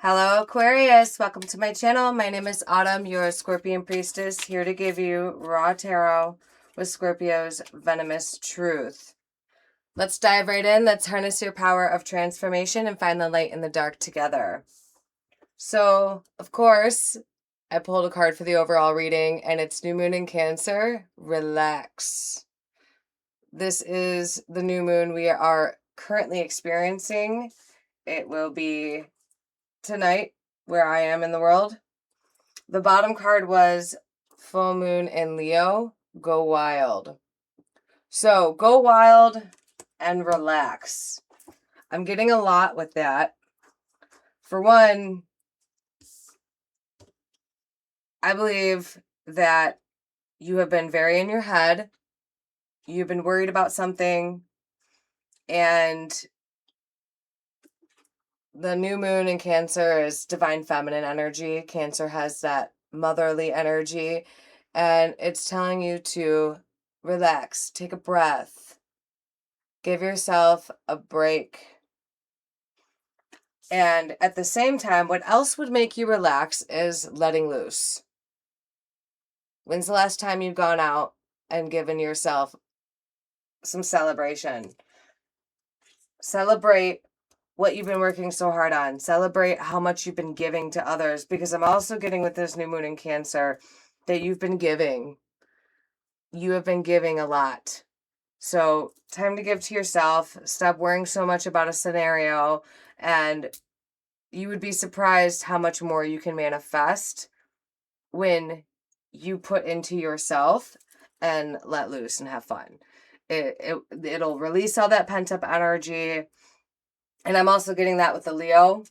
Hello Aquarius, welcome to my channel. My name is Autumn, your Scorpion Priestess, here to give you raw tarot with Scorpio's venomous truth. Let's dive right in. Let's harness your power of transformation and find the light in the dark together. So, of course, I pulled a card for the overall reading, and it's New Moon in Cancer. Relax. This is the new moon we are currently experiencing. It will be tonight where I am in the world. The bottom card was full moon in Leo. Go wild. So go wild and relax. I'm getting a lot with that. For one, I believe that you have been very in your head. You've been worried about something, and the new moon in Cancer is divine feminine energy. Cancer has that motherly energy, and it's telling you to relax, take a breath, give yourself a break. And at the same time, what else would make you relax is letting loose. When's the last time you've gone out and given yourself some celebration? Celebrate what you've been working so hard on. Celebrate how much you've been giving to others, because I'm also getting with this new moon in Cancer that you've been giving. You have been giving a lot. So time to give to yourself. Stop worrying so much about a scenario, and you would be surprised how much more you can manifest when you put into yourself and let loose and have fun. It'll release all that pent up energy. And I'm also getting that with the Leo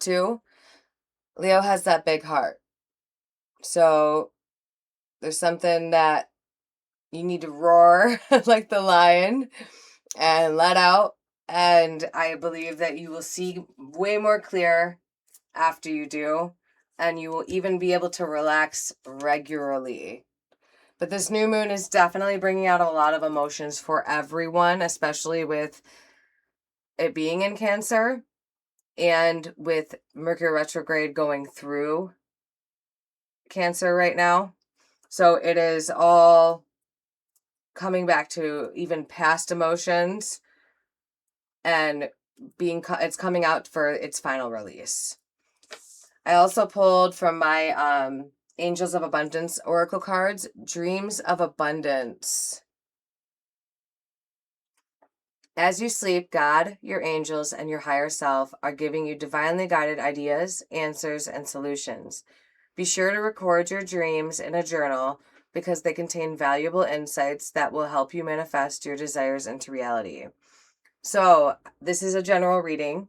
too. Leo has that big heart. So there's something that you need to roar like the lion and let out. And I believe that you will see way more clear after you do. And you will even be able to relax regularly. But this new moon is definitely bringing out a lot of emotions for everyone, especially with it being in Cancer and with Mercury retrograde going through Cancer right now. So it is all coming back to even past emotions, and it's coming out for its final release. I also pulled from my Angels of Abundance Oracle cards, Dreams of Abundance. As you sleep, God, your angels, and your higher self are giving you divinely guided ideas, answers, and solutions. Be sure to record your dreams in a journal because they contain valuable insights that will help you manifest your desires into reality. So, this is a general reading,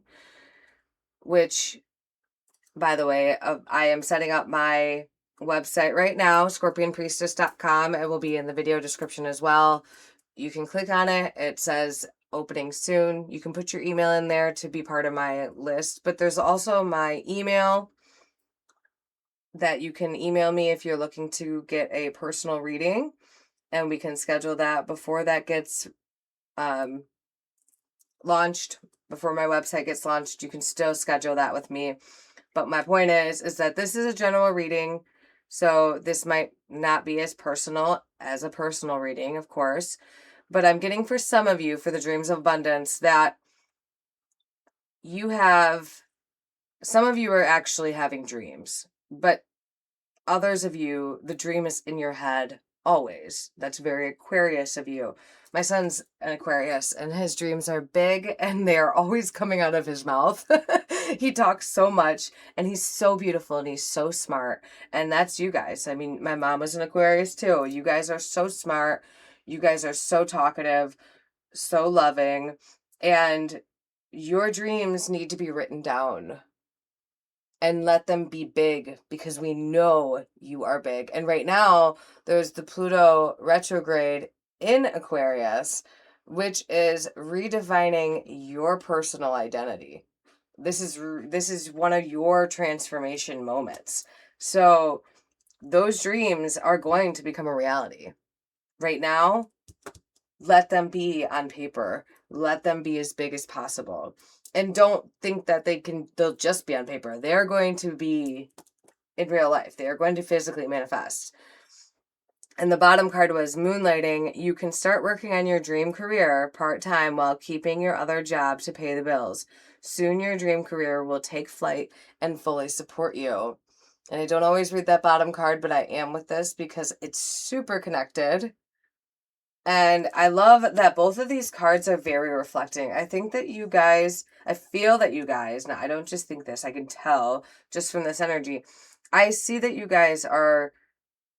which, by the way, I am setting up my website right now, scorpionpriestess.com. It will be in the video description as well. You can click on it. It says opening soon. You can put your email in there to be part of my list, but there's also my email that you can email me if you're looking to get a personal reading, and we can schedule that before that gets launched. Before my website gets launched, you can still schedule that with me. But my point is that this is a general reading, so this might not be as personal as a personal reading, of course. But I'm getting for some of you, for the Dreams of Abundance, that some of you are actually having dreams, but others of you, the dream is in your head always. That's very Aquarius of you. My son's an Aquarius, and his dreams are big, and they're always coming out of his mouth. He talks so much, and he's so beautiful, and he's so smart. And that's you guys. I mean, my mom was an Aquarius too. You guys are so smart. You guys are so talkative, so loving, and your dreams need to be written down and let them be big, because we know you are big. And right now, there's the Pluto retrograde in Aquarius, which is redefining your personal identity. This is one of your transformation moments. So those dreams are going to become a reality. Right now, let them be on paper. Let them be as big as possible. And don't think that they'll just be on paper. They're going to be in real life. They are going to physically manifest. And the bottom card was moonlighting. You can start working on your dream career part-time while keeping your other job to pay the bills. Soon your dream career will take flight and fully support you. And I don't always read that bottom card, but I am with this because it's super connected. And I love that both of these cards are very reflecting. I think that you guys, I feel that you guys, now I don't just think this, I can tell just from this energy. I see that you guys are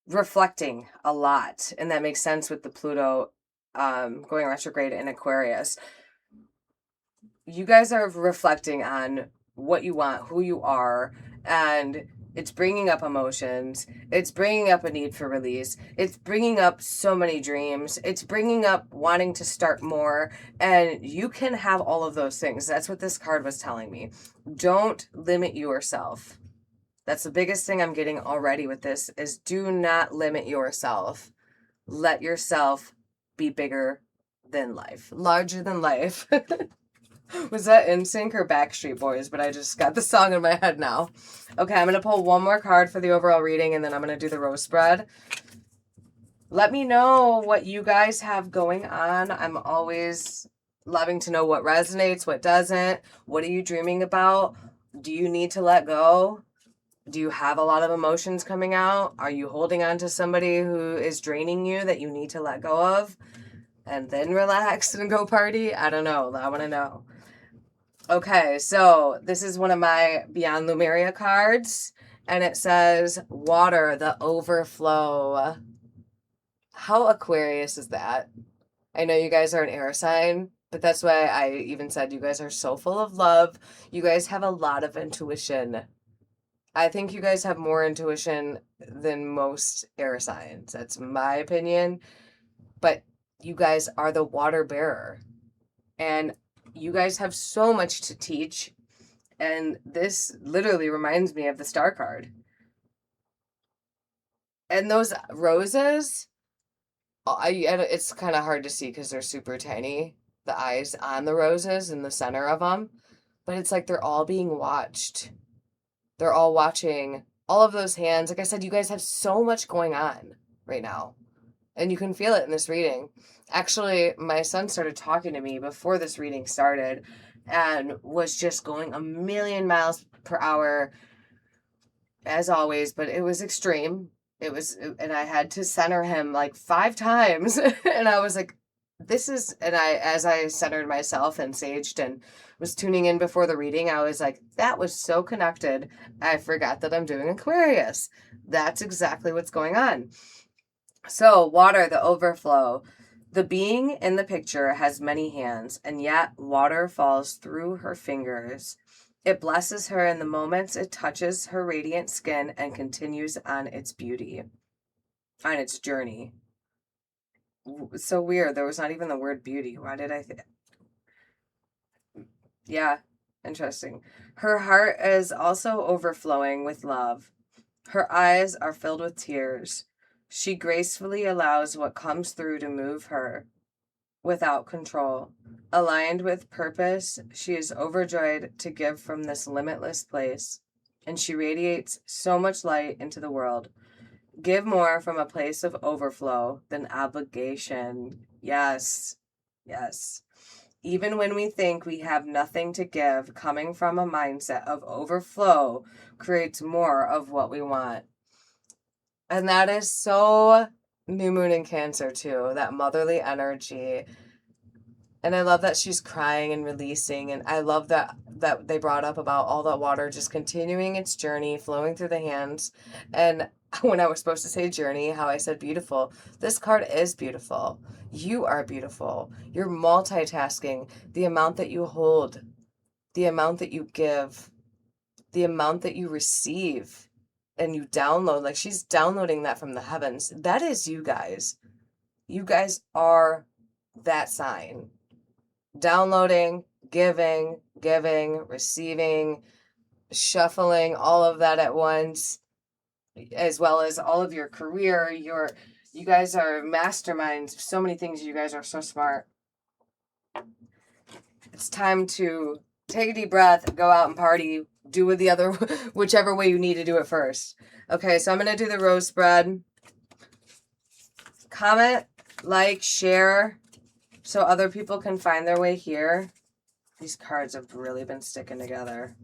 reflecting a lot, and that makes sense with the Pluto going retrograde in Aquarius. You guys are reflecting on what you want, who you are, and it's bringing up emotions. It's bringing up a need for release. It's bringing up so many dreams. It's bringing up wanting to start more, and you can have all of those things. That's what this card was telling me. Don't limit yourself. That's the biggest thing I'm getting already with this is do not limit yourself. Let yourself be bigger than life, larger than life. Was that NSYNC or Backstreet Boys? But I just got the song in my head now. Okay, I'm going to pull one more card for the overall reading, and then I'm going to do the rose spread. Let me know what you guys have going on. I'm always loving to know what resonates, what doesn't. What are you dreaming about? Do you need to let go? Do you have a lot of emotions coming out? Are you holding on to somebody who is draining you that you need to let go of? And then relax and go party? I don't know. I want to know. Okay, so this is one of my Beyond Lumeria cards. And it says, water, the overflow. How Aquarius is that? I know you guys are an air sign, but that's why I even said you guys are so full of love. You guys have a lot of intuition. I think you guys have more intuition than most air signs. That's my opinion. But you guys are the water bearer. And you guys have so much to teach. And this literally reminds me of the star card. And those roses, it's kind of hard to see because they're super tiny. The eyes on the roses in the center of them. But it's like they're all being watched. They're all watching all of those hands. Like I said, you guys have so much going on right now. And you can feel it in this reading. Actually, my son started talking to me before this reading started and was just going a million miles per hour as always, but it was extreme. And I had to center him like 5 times. And I was like, as I centered myself and saged and was tuning in before the reading, I was like, that was so connected. I forgot that I'm doing Aquarius. That's exactly what's going on. So, water, the overflow. The being in the picture has many hands, and yet water falls through her fingers. It blesses her in the moments it touches her radiant skin and continues on its beauty, on its journey. So weird. There was not even the word beauty. Why did I think? Yeah, interesting. Her heart is also overflowing with love. Her eyes are filled with tears. She gracefully allows what comes through to move her without control. Aligned with purpose, she is overjoyed to give from this limitless place, and she radiates so much light into the world. Give more from a place of overflow than obligation. Yes, yes. Even when we think we have nothing to give, coming from a mindset of overflow creates more of what we want. And that is so new moon in Cancer too, that motherly energy. And I love that she's crying and releasing. And I love that they brought up about all that water just continuing its journey, flowing through the hands. And when I was supposed to say journey, how I said beautiful. This card is beautiful. You are beautiful. You're multitasking. The amount that you hold, the amount that you give, the amount that you receive, and you download. Like she's downloading that from the heavens. That is you guys. You guys are that sign. Downloading, giving, receiving, shuffling, all of that at once, as well as all of your career. You guys are masterminds. So many things. You guys are so smart. It's time to Take a deep breath, go out and party, do with the other, whichever way you need to do it first. Okay, so I'm going to do the rose spread. Comment, like, share, so other people can find their way here. These cards have really been sticking together.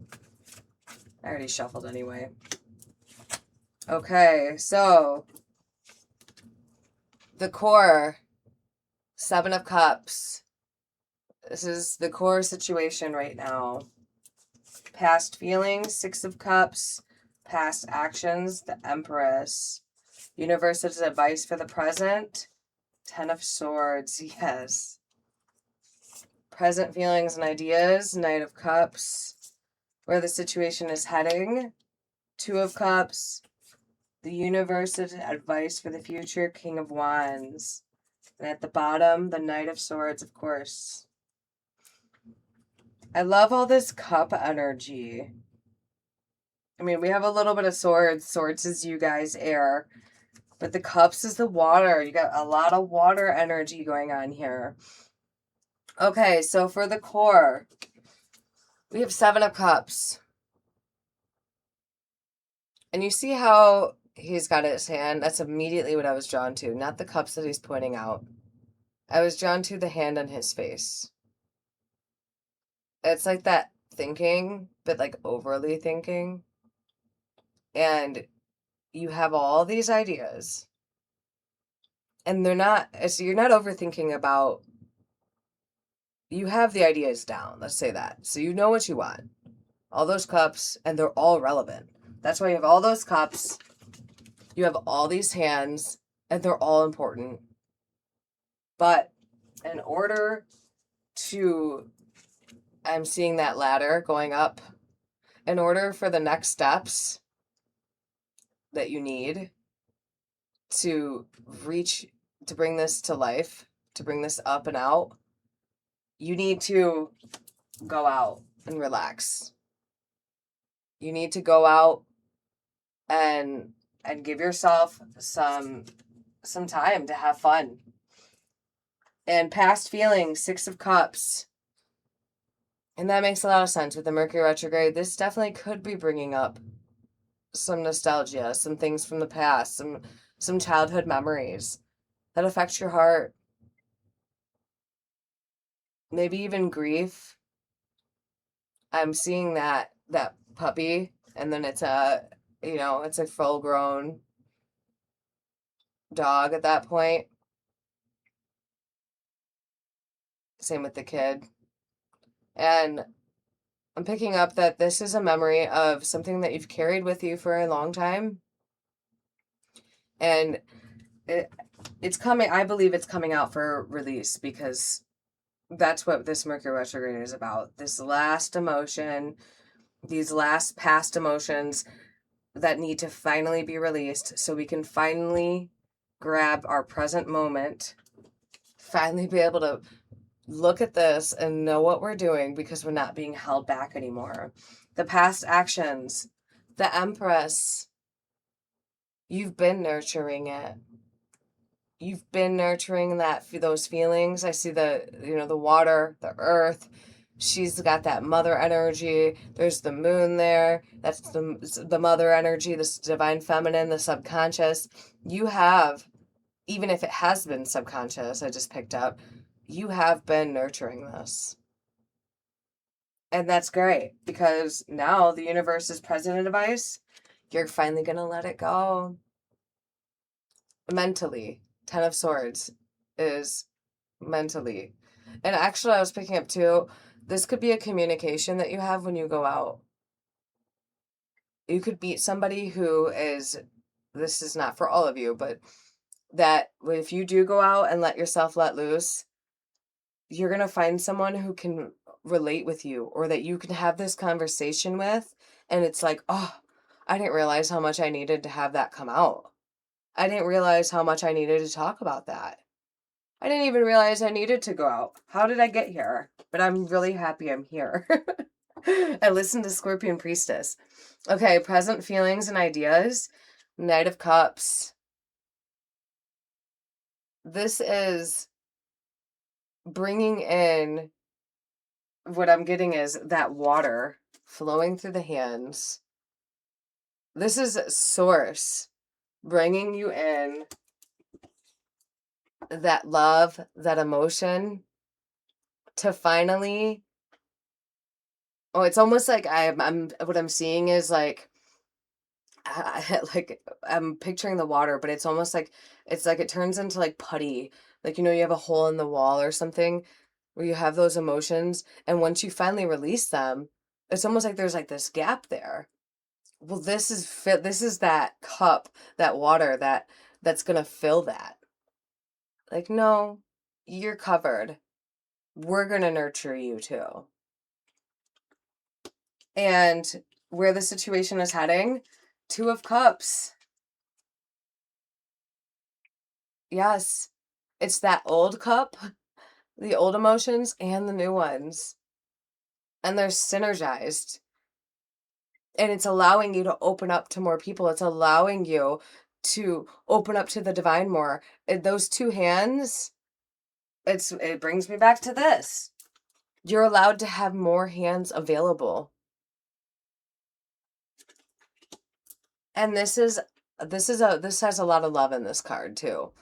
I already shuffled anyway. Okay, so the core, 7 of Cups. This is the core situation right now. Past feelings, 6 of Cups. Past actions, the Empress. Universe's advice for the present, 10 of Swords, yes. Present feelings and ideas, Knight of Cups. Where the situation is heading, 2 of Cups. The universe's advice for the future, King of Wands. And at the bottom, the Knight of Swords, of course. I love all this cup energy. I mean, we have a little bit of swords. Swords is you guys, air. But the cups is the water. You got a lot of water energy going on here. Okay, so for the core, we have 7 of Cups. And you see how he's got his hand? That's immediately what I was drawn to. Not the cups that he's pointing out. I was drawn to the hand on his face. It's like that thinking, but like overly thinking. And you have all these ideas. And they're not, so you're not overthinking about, you have the ideas down. Let's say that. So you know what you want. All those cups, and they're all relevant. That's why you have all those cups. You have all these hands, and they're all important. But in order to, I'm seeing that ladder going up, in order for the next steps that you need to reach, to bring this to life, to bring this up and out, you need to go out and relax. You need to go out and give yourself some time to have fun. And past feelings, 6 of Cups. And that makes a lot of sense with the Mercury retrograde. This definitely could be bringing up some nostalgia, some things from the past, some childhood memories that affect your heart. Maybe even grief. I'm seeing that puppy, and then it's it's a full grown dog at that point. Same with the kid. And I'm picking up that this is a memory of something that you've carried with you for a long time. And it's coming, I believe it's coming out for release, because that's what this Mercury retrograde is about. This last emotion, these last past emotions that need to finally be released so we can finally grab our present moment, finally be able to look at this and know what we're doing because we're not being held back anymore. The past actions, the Empress, you've been nurturing it. You've been nurturing those feelings. I see the water, the earth. She's got that mother energy. There's the moon there. That's the mother energy, this divine feminine, the subconscious. You have, even if it has been subconscious, I just picked up, you have been nurturing this. And that's great, because now the universe's present advice, you're finally going to let it go. Mentally, 10 of Swords is mentally. And actually, I was picking up too, this could be a communication that you have when you go out. You could meet somebody who is, this is not for all of you, but that if you do go out and let yourself let loose, you're going to find someone who can relate with you, or that you can have this conversation with. And it's like, oh, I didn't realize how much I needed to have that come out. I didn't realize how much I needed to talk about that. I didn't even realize I needed to go out. How did I get here? But I'm really happy I'm here. I listened to Scorpion Priestess. Okay, present feelings and ideas. Knight of Cups. This is bringing in what I'm getting is that water flowing through the hands. This is source bringing you in that love, that emotion to finally, oh, it's almost like I'm what I'm seeing is like, like I'm picturing the water, but it's almost like it turns into like putty. Like, you have a hole in the wall or something where you have those emotions, and once you finally release them, it's almost like there's like this gap there. Well, this is that cup, that water that's going to fill that. Like, no, you're covered. We're going to nurture you too. And where the situation is heading, 2 of Cups. Yes, it's that old cup, the old emotions and the new ones. And they're synergized. And it's allowing you to open up to more people. It's allowing you to open up to the divine more. Those 2 hands, it brings me back to this. You're allowed to have more hands available. And this has a lot of love in this card too.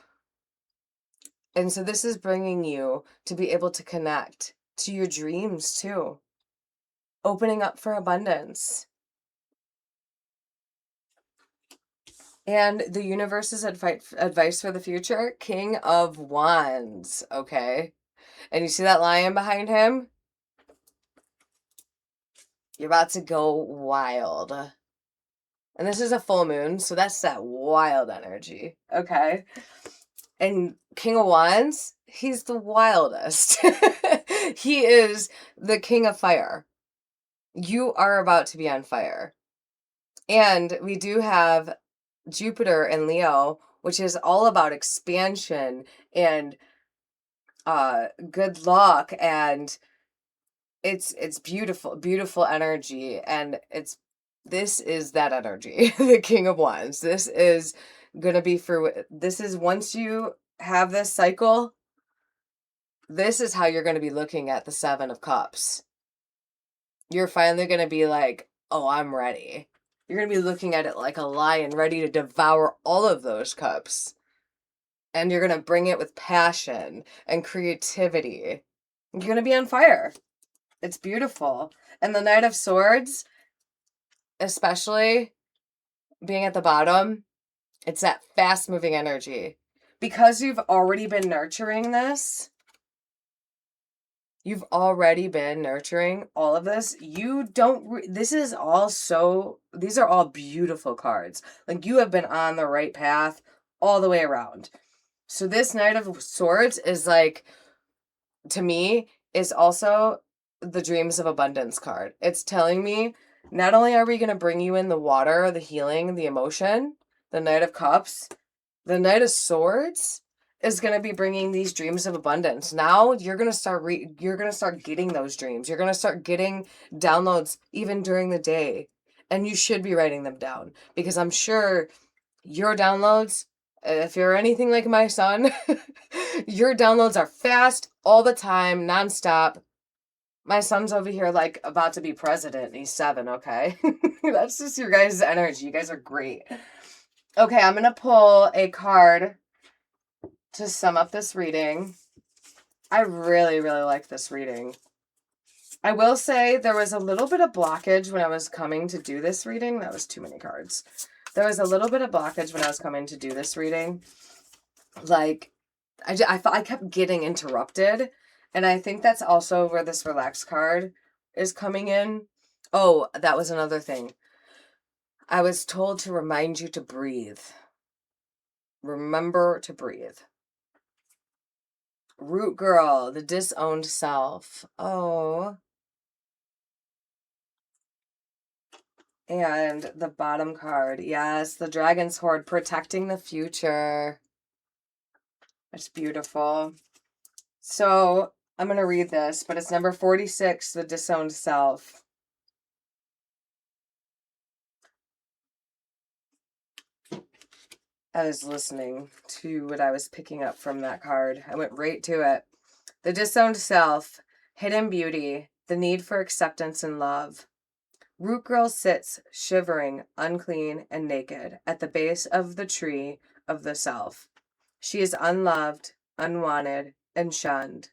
And so this is bringing you to be able to connect to your dreams too. Opening up for abundance. And the universe's advice for the future, King of Wands, okay? And you see that lion behind him? You're about to go wild. And this is a full moon, so that's that wild energy, okay? And King of Wands, he's the wildest. He is the king of fire. You are about to be on fire. And we do have Jupiter in Leo, which is all about expansion and good luck, and it's beautiful energy, and this is that energy. The King of Wands. This is gonna be once you have this cycle, this is how you're gonna be looking at the 7 of Cups. You're finally gonna be like, oh, I'm ready. You're gonna be looking at it like a lion ready to devour all of those cups. And you're going to bring it with passion and creativity. You're going to be on fire. It's beautiful. And the Knight of Swords, especially being at the bottom, it's that fast-moving energy. Because you've already been nurturing this, you've already been nurturing all of this. These are all beautiful cards. Like, you have been on the right path all the way around. So this Knight of Swords is like, to me, is also the Dreams of Abundance card. It's telling me, not only are we going to bring you in the water, the healing, the emotion, the Knight of Cups, the Knight of Swords is going to be bringing these dreams of abundance. Now you're going to start getting those dreams. You're going to start getting downloads even during the day. And you should be writing them down, because I'm sure your downloads, if you're anything like my son, your downloads are fast all the time, nonstop. My son's over here like about to be president. He's 7, okay? That's just your guys' energy. You guys are great. Okay, I'm going to pull a card to sum up this reading. I really, really like this reading. I will say there was a little bit of blockage when I was coming to do this reading. That was too many cards. There was a little bit of blockage when I was coming to do this reading. Like, I kept getting interrupted. And I think that's also where this relax card is coming in. Oh, that was another thing. I was told to remind you to breathe. Remember to breathe. Root girl, the disowned self. Oh. And the bottom card. Yes, the dragon's hoard, protecting the future. It's beautiful. So I'm going to read this, but it's number 46, the disowned self. I was listening to what I was picking up from that card. I went right to it. The disowned self, hidden beauty, the need for acceptance and love. Root Girl sits shivering, unclean, and naked at the base of the tree of the self. She is unloved, unwanted, and shunned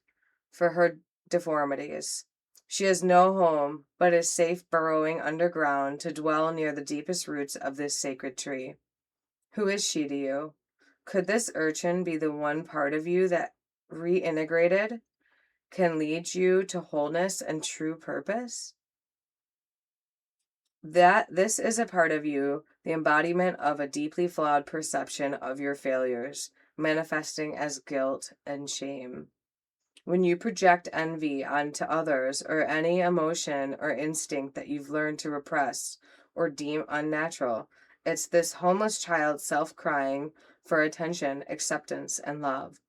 for her deformities. She has no home, but is safe burrowing underground to dwell near the deepest roots of this sacred tree. Who is she to you? Could this urchin be the one part of you that, reintegrated, can lead you to wholeness and true purpose? That this is a part of you, the embodiment of a deeply flawed perception of your failures, manifesting as guilt and shame. When you project envy onto others or any emotion or instinct that you've learned to repress or deem unnatural, it's this homeless child self-crying for attention, acceptance, and love.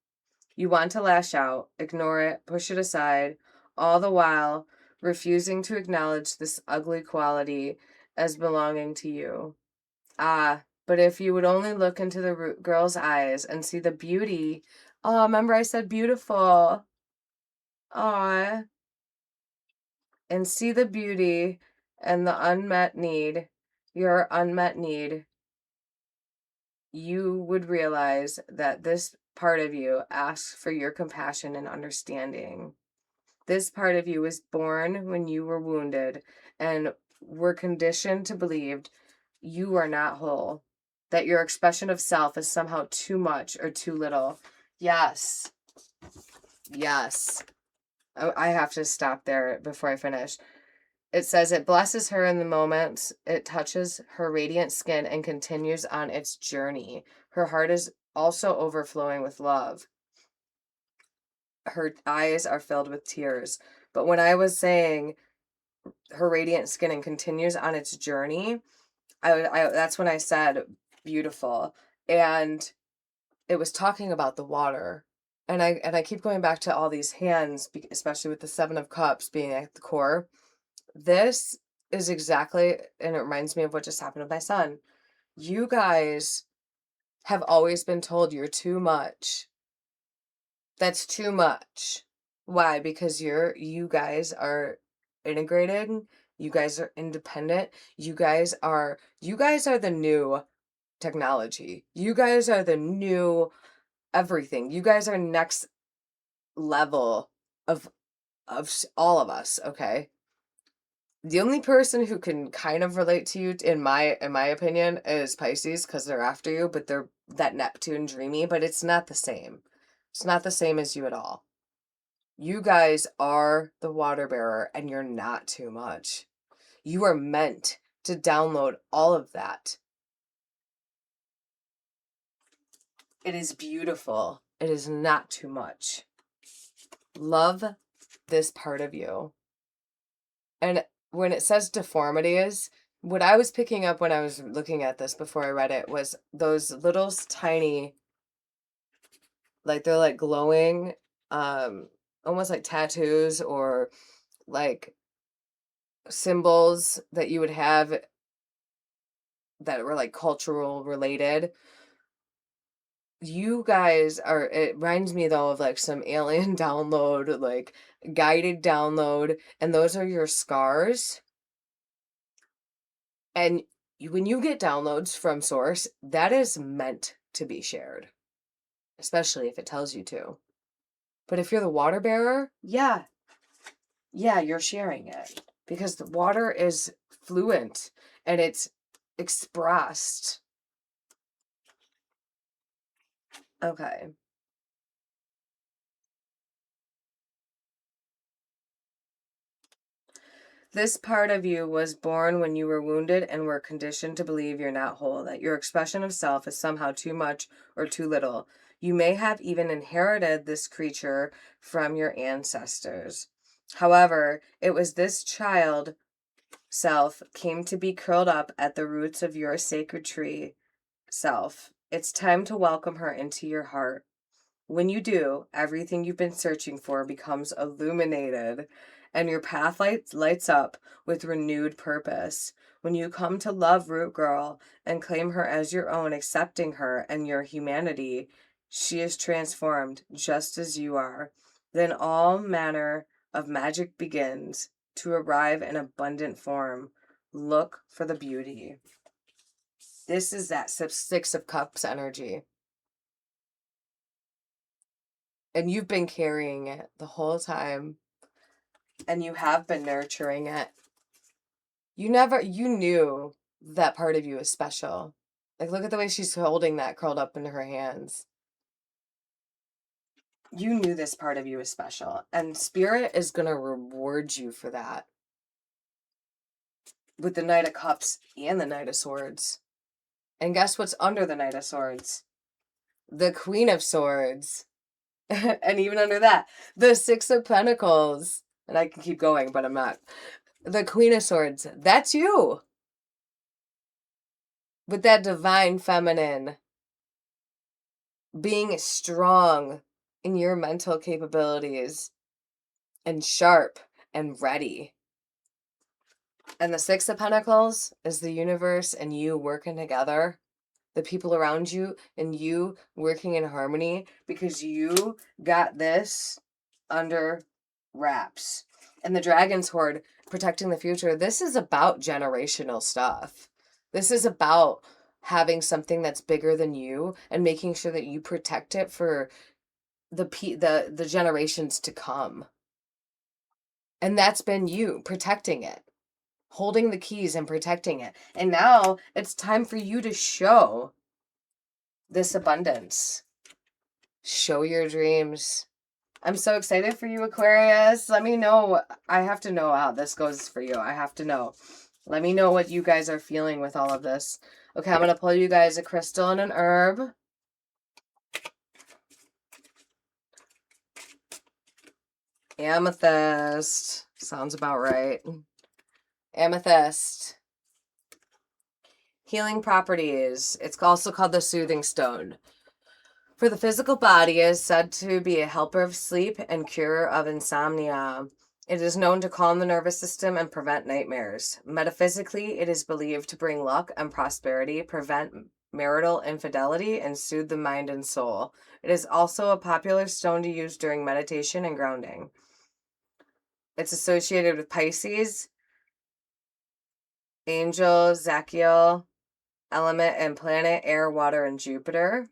You want to lash out, ignore it, push it aside, all the while refusing to acknowledge this ugly quality as belonging to you. Ah, but if you would only look into the root girl's eyes and see the beauty. Oh, remember I said beautiful. Ah, and see the beauty and the unmet need, your unmet need, you would realize that this part of you asks for your compassion and understanding. This part of you was born when you were wounded and were conditioned to believe you are not whole, that your expression of self is somehow too much or too little. Yes. Yes. I have to stop there before I finish. It says it blesses her in the moments it touches her radiant skin and continues on its journey. Her heart is also overflowing with love. Her eyes are filled with tears. But when I was saying her radiant skin and continues on its journey, I that's when I said beautiful. And it was talking about the water. And I keep going back to all these hands, especially with the Seven of Cups being at the core. This is exactly, and it reminds me of what just happened with my son. You guys have always been told you're too much. That's too much. Why? Because you guys are integrated. You guys are independent. You guys are the new technology. You guys are the new everything. You guys are next level of all of us, okay? The only person who can kind of relate to you, in my opinion, is Pisces, because they're after you, but they're that Neptune dreamy, but it's not the same. It's not the same as you at all. You guys are the water bearer, and you're not too much. You are meant to download all of that. It is beautiful. It is not too much. Love this part of you. And when it says deformities, what I was picking up when I was looking at this before I read it was those little tiny, like they're like glowing, almost like tattoos or like symbols that you would have that were like cultural related. You guys are, it reminds me though of like some alien download, like guided download, and those are your scars. And when you get downloads from source, that is meant to be shared, especially if it tells you to. But if you're the water bearer, yeah, you're sharing it because the water is fluent and it's expressed. Okay. This part of you was born when you were wounded and were conditioned to believe you're not whole, that your expression of self is somehow too much or too little. You may have even inherited this creature from your ancestors. However, it was this child self came to be curled up at the roots of your sacred tree self. It's time to welcome her into your heart. When you do, everything you've been searching for becomes illuminated and your path lights up with renewed purpose. When you come to love Root Girl and claim her as your own, accepting her and your humanity, she is transformed just as you are. Then all manner of magic begins. to arrive in abundant form. Look for the beauty. This is that Six of Cups energy. And you've been carrying it the whole time. And you have been nurturing it. You knew that part of you was special. Like, look at the way she's holding that curled up into her hands. You knew this part of you was special. And Spirit is going to reward you for that. With the Knight of Cups and the Knight of Swords. And guess what's under the Knight of Swords? The Queen of Swords. And even under that, the Six of Pentacles. And I can keep going, but I'm not. The Queen of Swords. That's you. With that divine feminine. Being strong in your mental capabilities. And sharp and ready. And the Six of Pentacles is the universe and you working together. The people around you and you working in harmony because you got this under wraps. And the Dragon's Hoard, protecting the future. This is about generational stuff. This is about having something that's bigger than you and making sure that you protect it for the generations to come. And that's been you protecting it. Holding the keys and protecting it. And now it's time for you to show this abundance. Show your dreams. I'm so excited for you, Aquarius. Let me know. I have to know how this goes for you. I have to know. Let me know what you guys are feeling with all of this. Okay, I'm going to pull you guys a crystal and an herb. Amethyst. Sounds about right. Amethyst. Healing properties. It's also called the soothing stone. For the physical body, it is said to be a helper of sleep and cure of insomnia. It is known to calm the nervous system and prevent nightmares. Metaphysically, it is believed to bring luck and prosperity, prevent marital infidelity, and soothe the mind and soul. It is also a popular stone to use during meditation and grounding. It's associated with Pisces, Angel, Zachiel, element and planet, air, water, and Jupiter.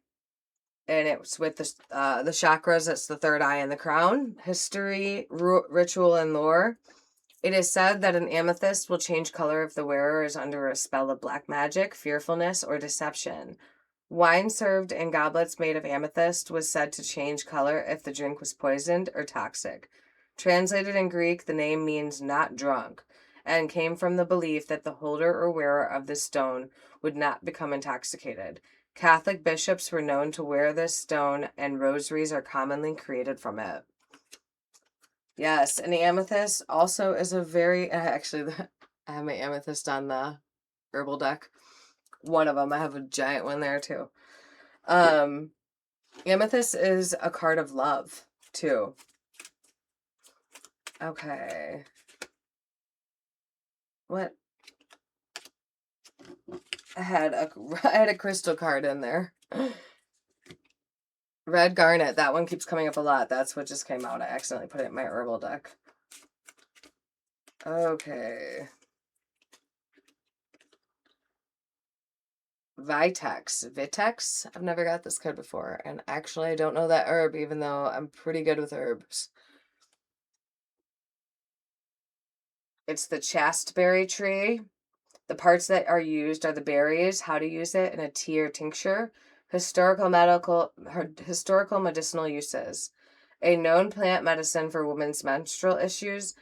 And it's with the chakras. It's the third eye and the crown. History, ritual, and lore. It is said that an amethyst will change color if the wearer is under a spell of black magic, fearfulness, or deception. Wine served in goblets made of amethyst was said to change color if the drink was poisoned or toxic. Translated in Greek, the name means not drunk, and came from the belief that the holder or wearer of this stone would not become intoxicated. Catholic bishops were known to wear this stone, and rosaries are commonly created from it. Yes, and the amethyst also is a very... Actually, I have my amethyst on the herbal deck. One of them. I have a giant one there, too. Amethyst is a card of love, too. Okay. What? I had a crystal card in there. Red garnet. That one keeps coming up a lot. That's what just came out. I accidentally put it in my herbal deck. Okay. Vitex. I've never got this card before. And actually, I don't know that herb, even though I'm pretty good with herbs. It's the chasteberry tree. The parts that are used are the berries, how to use it in a tea or tincture, historical medicinal uses. A known plant medicine for women's menstrual issues,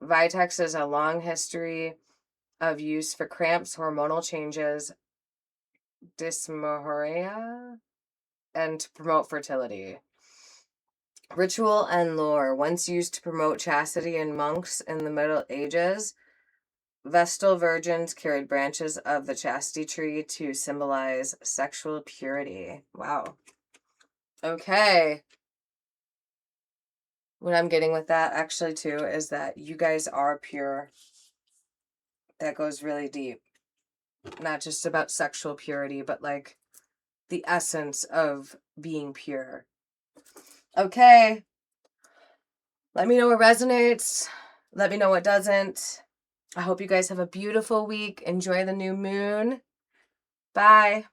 Vitex has a long history of use for cramps, hormonal changes, dysmenorrhea, and to promote fertility. Ritual and lore. Once used to promote chastity in monks in the Middle Ages, Vestal virgins carried branches of the chastity tree to symbolize sexual purity. Wow. Okay. What I'm getting with that, actually, too, is that you guys are pure. That goes really deep. Not just about sexual purity, but, like, the essence of being pure. Okay. Let me know what resonates. Let me know what doesn't. I hope you guys have a beautiful week. Enjoy the new moon. Bye.